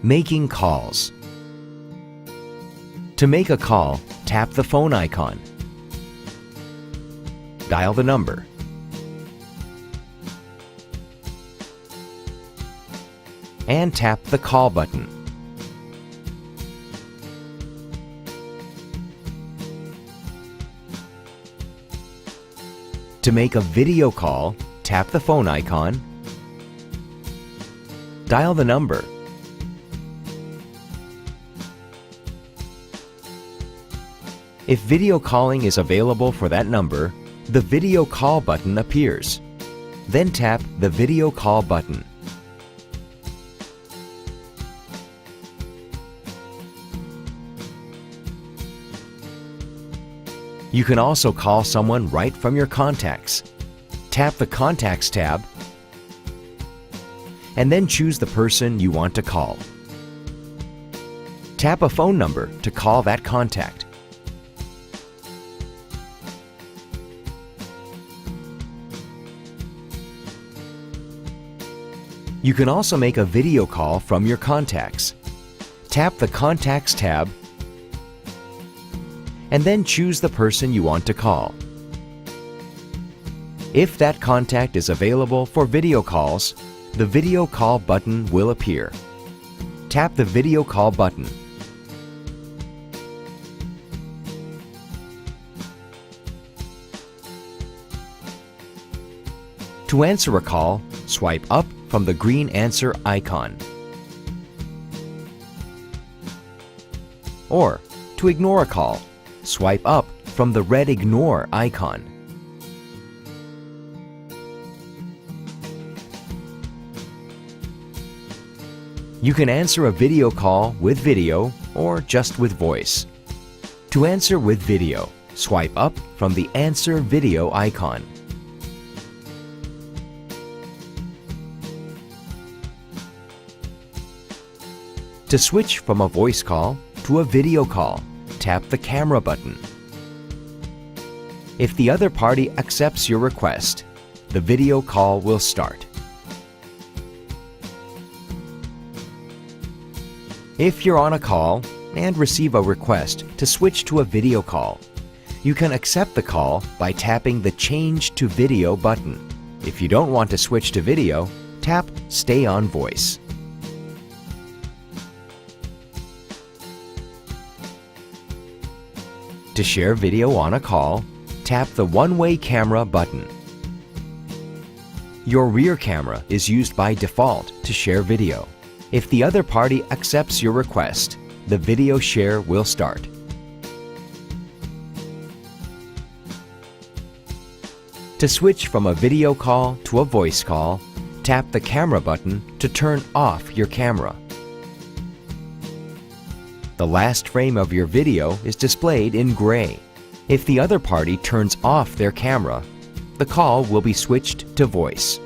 Making calls. To make a call, tap the phone icon. Dial the number. And tap the call button. To make a video call, tap the phone icon. Dial the number. If video calling is available for that number, the video call button appears. Then tap the video call button. You can also call someone right from your contacts. Tap the Contacts tab and then choose the person you want to call. Tap a phone number to call that contact. You can also make a video call from your contacts. Tap the Contacts tab and then choose the person you want to call. If that contact is available for video calls, the video call button will appear. Tap the video call button. To answer a call, swipe up from the green answer icon. Or, to ignore a call, swipe up from the red ignore icon. You can answer a video call with video or just with voice. To answer with video, swipe up from the answer video icon. To switch from a voice call to a video call, tap the camera button. If the other party accepts your request, the video call will start. If you're on a call and receive a request to switch to a video call, you can accept the call by tapping the Change to Video button. If you don't want to switch to video, tap Stay on Voice. To share video on a call, tap the one-way camera button. Your rear camera is used by default to share video. If the other party accepts your request, the video share will start. To switch from a video call to a voice call, tap the camera button to turn off your camera. The last frame of your video is displayed in gray. If the other party turns off their camera, the call will be switched to voice.